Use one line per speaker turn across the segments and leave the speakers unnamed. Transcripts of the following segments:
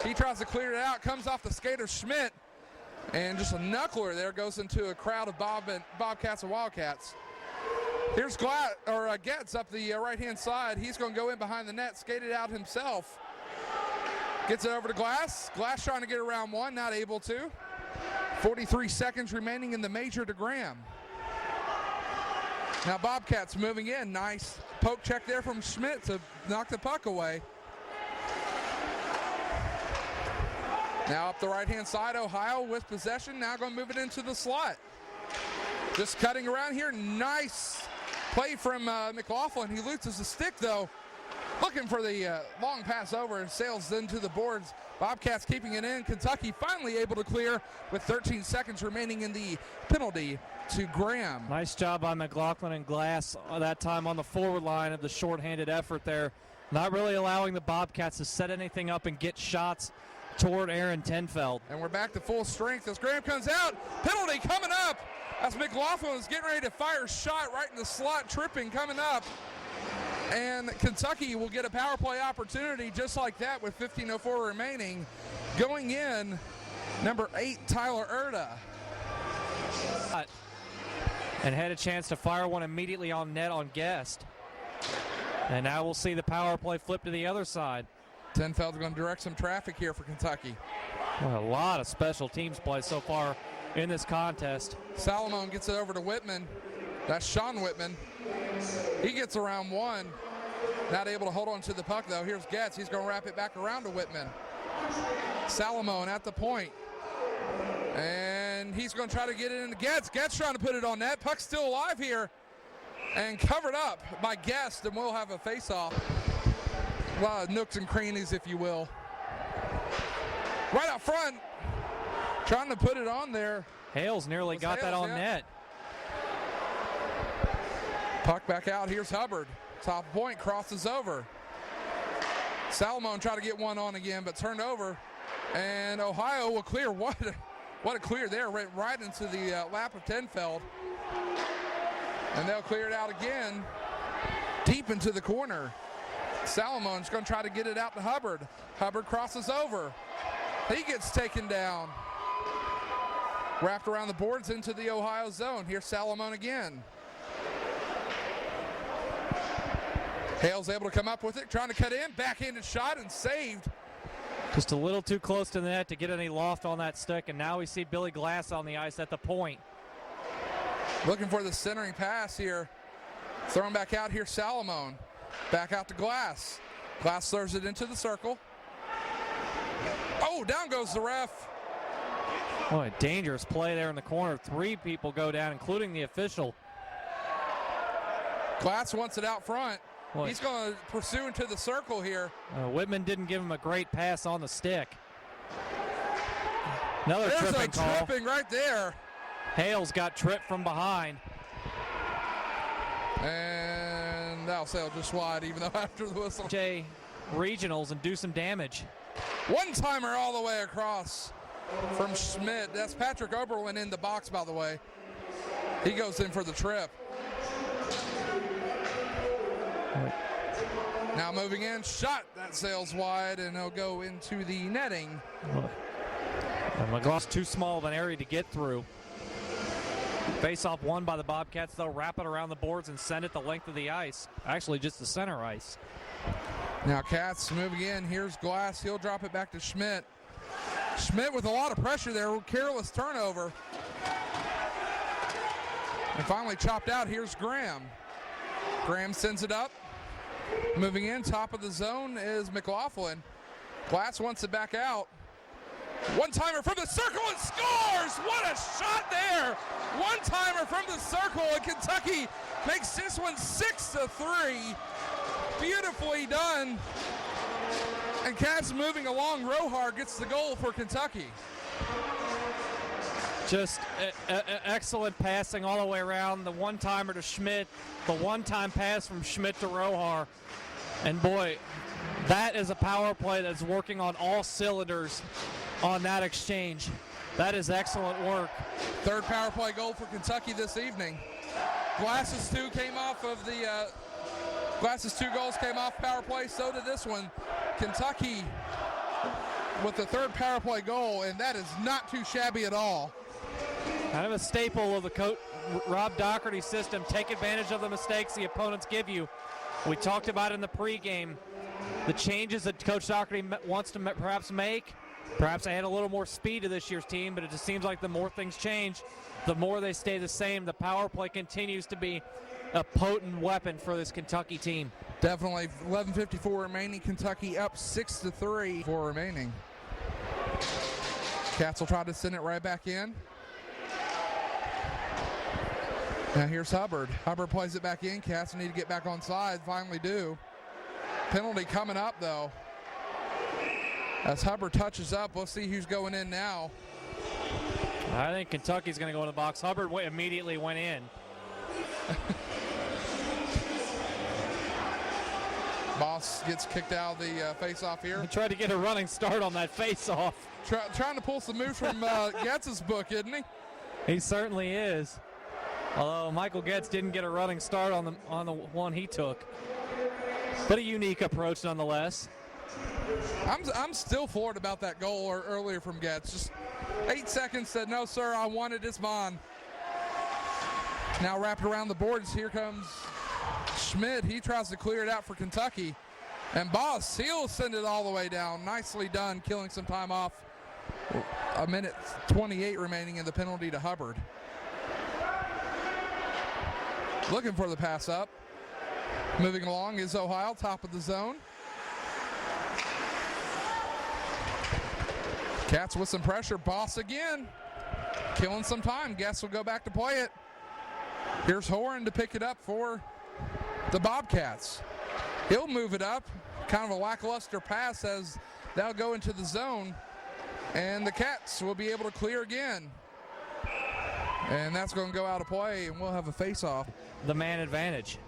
He tries to clear it out, comes off the skater Schmidt, and just a knuckler there goes into a crowd of Bobcats and Wildcats. Here's Getz up the right-hand side. He's going to go in behind the net, skate it out himself. Gets it over to Glass. Glass trying to get around one, not able to. 43 seconds remaining in the major to Graham. Now Bobcats moving in. Nice poke check there from Schmidt to knock the puck away. Now up the right-hand side, Ohio with possession. Now going to move it into the slot. Just cutting around here. Nice play from McLaughlin. He loses the stick, though. Looking for the long pass over and sails into the boards. Bobcats keeping it in. Kentucky finally able to clear with 13 seconds remaining in the penalty to Graham.
Nice job by McLaughlin and Glass that time on the forward line of the shorthanded effort there. Not really allowing the Bobcats to set anything up and get shots toward Aaron Tenfeld.
And we're back to full strength as Graham comes out. Penalty coming up as McLaughlin is getting ready to fire a shot right in the slot, tripping coming up. And Kentucky will get a power play opportunity just like that with 15:04 remaining. Going in, number 8, Tyler Erda.
And had a chance to fire one immediately on net on Guest. And now we'll see the power play flip to the other side.
Tenfeld's going to direct some traffic here for Kentucky.
Well, a lot of special teams play so far in this contest.
Salomon gets it over to Whitman. That's Sean Whitman. He gets around one. Not able to hold on to the puck, though. Here's Getz. He's going to wrap it back around to Whitman. Salomon at the point. And he's going to try to get it into Getz. Getz trying to put it on net. Puck's still alive here. And covered up by Guest, and we'll have a face-off. A lot of nooks and crannies, if you will. Right out front. Trying to put it on there.
Hales nearly got that on net.
Puck back out. Here's Hubbard. Top point, crosses over. Salomon tried to get one on again, but turned over. And Ohio will clear. What a clear there, right into the lap of Tenfeld. And they'll clear it out again, deep into the corner. Salomon's going to try to get it out to Hubbard. Hubbard crosses over. He gets taken down. Wrapped around the boards into the Ohio zone. Here's Salomon again. Hale's able to come up with it, trying to cut in, backhanded shot and saved.
Just a little too close to the net to get any loft on that stick, and now we see Billy Glass on the ice at the point.
Looking for the centering pass here. Thrown back out here, Salomon. Back out to Glass. Glass throws it into the circle. Oh, down goes the ref.
Oh, a dangerous play there in the corner. 3 people go down, including the official.
Glass wants it out front.
Boy.
He's going to pursue into the circle here.
Whitman didn't give him a great pass on the stick. Another
There's
tripping call.
There's a tripping right there.
Hales got tripped from behind.
And that'll sail just wide, even though after the whistle.
Regionals and do some damage.
One-timer all the way across from Schmidt. That's Patrick Oberlin in the box, by the way. He goes in for the trip. Now moving in, shot, that sails wide, and he'll go into the netting.
McGraw's too small of an area to get through. Face-off won by the Bobcats. They'll wrap it around the boards and send it the length of the ice. Actually, just the center ice.
Now Cats moving in. Here's Glass. He'll drop it back to Schmidt. Schmidt with a lot of pressure there. Careless turnover. And finally chopped out. Here's Graham. Graham sends it up. Moving in, top of the zone is McLaughlin. Glass wants it back out. One-timer from the circle and scores! What a shot there! One-timer from the circle, and Kentucky makes this one 6-3. Beautifully done. And Cats moving along. Rohar gets the goal for Kentucky.
Just excellent passing all the way around. The one-timer to Schmidt. The one-time pass from Schmidt to Rohar. And boy, that is a power play that's working on all cylinders on that exchange. That is excellent work.
Third power play goal for Kentucky this evening. Glass's 2 came off of the Glass's 2 goals came off power play. So did this one. Kentucky with the third power play goal, and that is not too shabby at all.
Kind of a staple of the Rob Doherty system. Take advantage of the mistakes the opponents give you. We talked about in the pregame the changes that Coach Doherty wants to perhaps make. Perhaps add a little more speed to this year's team, but it just seems like the more things change, the more they stay the same. The power play continues to be a potent weapon for this Kentucky team.
Definitely. 11:54 remaining. Kentucky up 6-3 for remaining. Cats will try to send it right back in. Now here's Hubbard. Hubbard plays it back in. Cats need to get back on side. Finally do. Penalty coming up though. As Hubbard touches up, we'll see who's going in now.
I think Kentucky's going to go in the box. Hubbard immediately went in.
Boss gets kicked out of the face-off here.
He tried to get a running start on that face-off.
Trying to pull some moves from Getz's book, isn't he?
He certainly is. Although Michael Getz didn't get a running start on the one he took. But a unique approach nonetheless.
I'm still floored about that goal earlier from Getz. Just 8 seconds, said, no, sir, I want it, it's mine. Now wrapped around the boards, here comes Schmidt. He tries to clear it out for Kentucky. And Boss, he'll send it all the way down. Nicely done, killing some time off. 1:28 remaining in the penalty to Hubbard. Looking for the pass up. Moving along is Ohio, top of the zone. Cats with some pressure. Boss again. Killing some time. Guess will go back to play it. Here's Horn to pick it up for the Bobcats. He'll move it up. Kind of a lackluster pass as they'll go into the zone. And the Cats will be able to clear again. And that's going to go out of play, and we'll have a face-off.
The man advantage.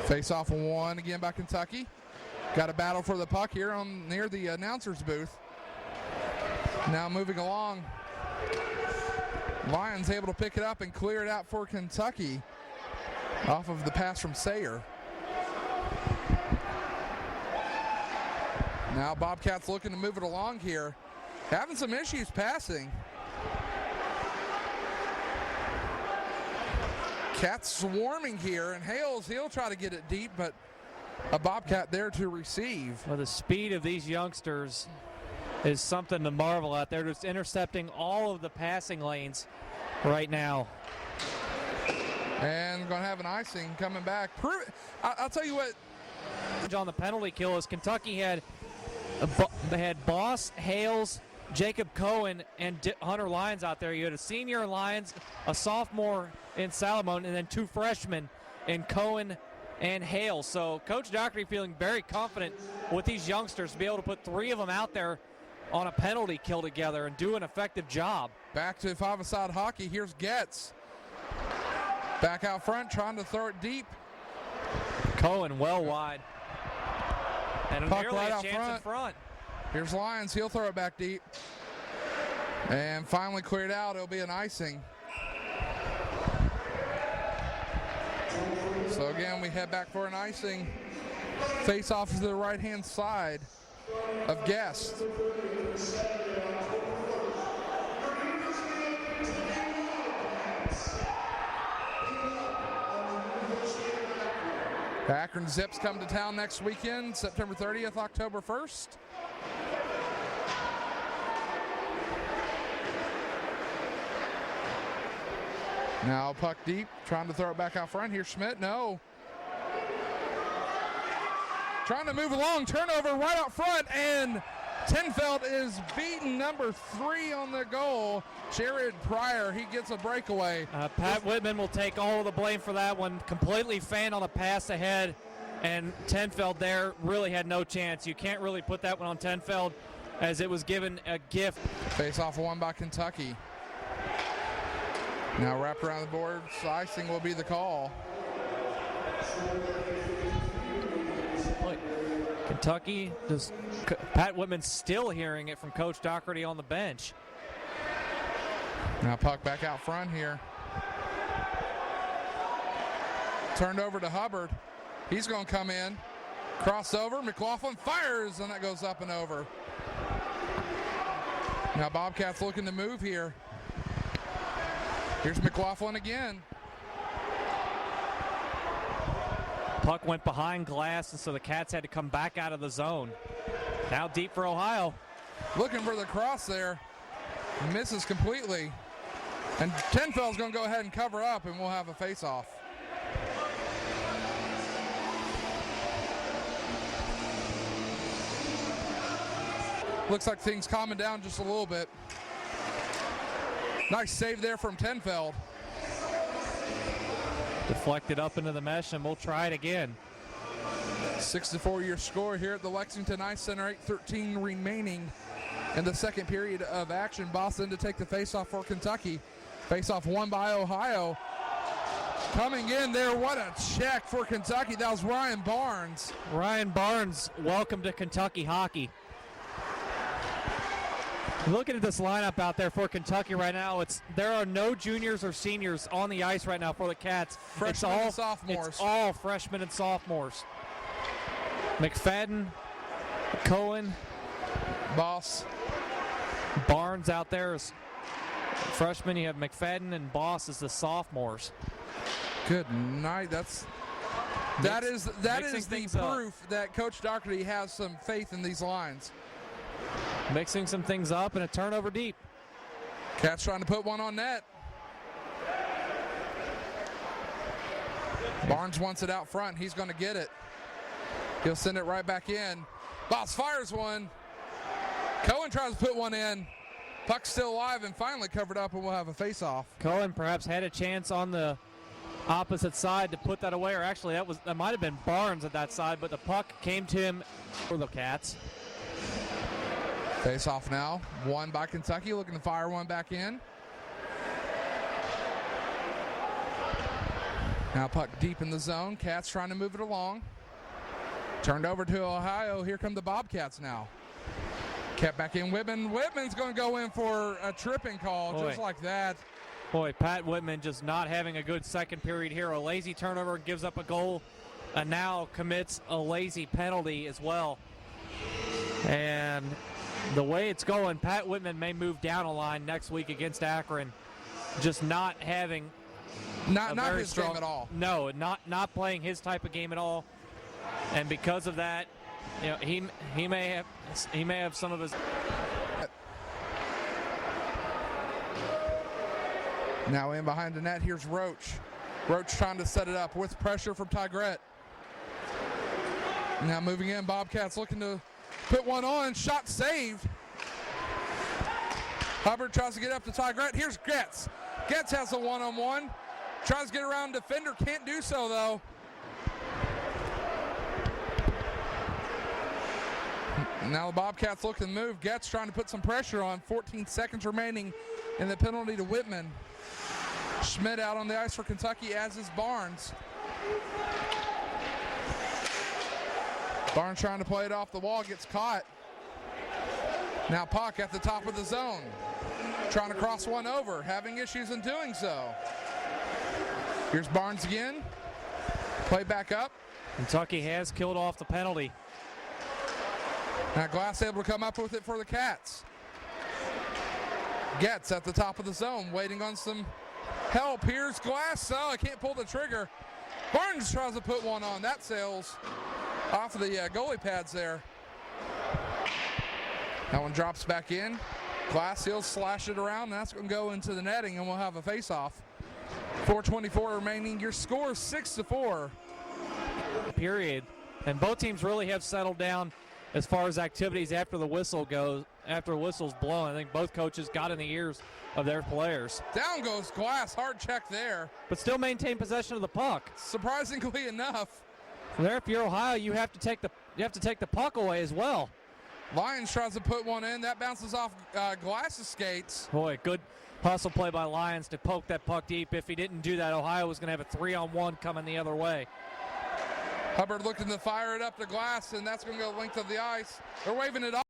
Face-off one again by Kentucky. Got a battle for the puck here near the announcer's booth. Now moving along. Lions able to pick it up and clear it out for Kentucky off of the pass from Sayer. Now Bobcats looking to move it along here. Having some issues passing. Cats swarming here, and Hales, he'll try to get it deep, but a Bobcat there to receive.
Well, the speed of these youngsters is something to marvel at. They're just intercepting all of the passing lanes right now.
And going to have an icing coming back. I'll tell you what.
On the penalty kill is Kentucky had Boss, Hales, Jacob Cohen, and Hunter Lyons out there. You had a senior in Lyons, a sophomore in Salomon, and then two freshmen in Cohen and Hales. So Coach Doherty feeling very confident with these youngsters to be able to put three of them out there on a penalty kill together and do an effective job.
Back to five-a-side hockey. Here's Getz. Back out front, trying to throw it deep.
Cohen well wide. And
Puck
nearly
right
a
out
chance in front.
Here's Lyons. He'll throw it back deep. And finally cleared out. It'll be an icing. So again, we head back for an icing. Face off to the right-hand side of Guest. Akron Zips come to town next weekend, September 30th, October 1st. Now puck deep, trying to throw it back out front. Here's Schmidt, no. Trying to move along, turnover right out front, and Tenfeld is beaten, number 3 on the goal. Jared Pryor, he gets a breakaway.
Pat Whitman will take all of the blame for that one. Completely fanned on a pass ahead, and Tenfeld there really had no chance. You can't really put that one on Tenfeld as it was given a gift.
Face off one by Kentucky. Now wrapped around the boards, icing will be the call.
Kentucky, just Pat Whitman still hearing it from Coach Doherty on the bench.
Now puck back out front here. Turned over to Hubbard. He's going to come in. Crossover, McLaughlin fires, and that goes up and over. Now Bobcats looking to move here. Here's McLaughlin again.
Puck went behind glass, and so the Cats had to come back out of the zone. Now deep for Ohio.
Looking for the cross there. Misses completely. And Tenfeld's going to go ahead and cover up, and we'll have a face-off. Looks like things calming down just a little bit. Nice save there from Tenfeld.
Deflected up into the mesh, and we'll try it again.
6-4 your score here at the Lexington Ice Center. 8:13 remaining in the second period of action. Boston to take the faceoff for Kentucky. Faceoff won by Ohio. Coming in there, what a check for Kentucky. That was Ryan Barnes.
Ryan Barnes, welcome to Kentucky hockey. Looking at this lineup out there for Kentucky right now, there are no juniors or seniors on the ice right now for the Cats.
Freshmen and sophomores.
It's all freshmen and sophomores. McFadden, Cohen,
Boss.
Barnes out there is freshman. You have McFadden and Boss as the sophomores.
Good night. That is the proof that Coach Doherty has some faith in these lines.
Mixing some things up and a turnover deep.
Cats trying to put one on net. Barnes wants it out front. He's going to get it. He'll send it right back in. Boss fires one. Cohen tries to put one in. Puck's still alive and finally covered up, and we'll have a face-off.
Cohen perhaps had a chance on the opposite side to put that away, or actually that might have been Barnes at that side, but the puck came to him for the Cats.
Face-off now. Won by Kentucky, looking to fire one back in. Now puck deep in the zone. Cats trying to move it along. Turned over to Ohio. Here come the Bobcats now. Kept back in Whitman. Whitman's going to go in for a tripping call, just like that.
Boy, Pat Whitman just not having a good second period here. A lazy turnover, gives up a goal, and now commits a lazy penalty as well. And the way it's going, Pat Whitman may move down a line next week against Akron, just not having
not his game at all.
No, not playing his type of game at all. And because of that, you know, he may have some of his.
Now in behind the net, here's Roach. Roach trying to set it up with pressure from Tigret. Now moving in, Bobcats looking to put one on. Shot saved. Hubbard tries to get up to Tigret. Here's Getz. Getz has a one-on-one. Tries to get around defender. Can't do so, though. Now the Bobcats looking to move. Getz trying to put some pressure on. 14 seconds remaining in the penalty to Whitman. Schmidt out on the ice for Kentucky, as is Barnes. Barnes trying to play it off the wall, gets caught. Now Puck at the top of the zone. Trying to cross one over, having issues in doing so. Here's Barnes again. Play back up.
Kentucky has killed off the penalty.
Now Glass able to come up with it for the Cats. Getz at the top of the zone, waiting on some help. Here's Glass. Oh, I can't pull the trigger. Barnes tries to put one on. That sails off of the goalie pads there. That one drops back in. Glass, he'll slash it around. That's going to go into the netting, and we'll have a face-off. 4:24 remaining. Your score is 6-4.
Period. And both teams really have settled down as far as activities after the whistle goes. After the whistle's blown, I think both coaches got in the ears of their players.
Down goes Glass. Hard check there.
But still maintain possession of the puck.
Surprisingly enough.
There, if you're Ohio, you have to take the puck away as well.
Lyons tries to put one in. That bounces off Glass's skates.
Boy, good hustle play by Lyons to poke that puck deep. If he didn't do that, Ohio was going to have a 3-on-1 coming the other way.
Hubbard looking to fire it up to Glass, and that's going to go the length of the ice. They're waving it off.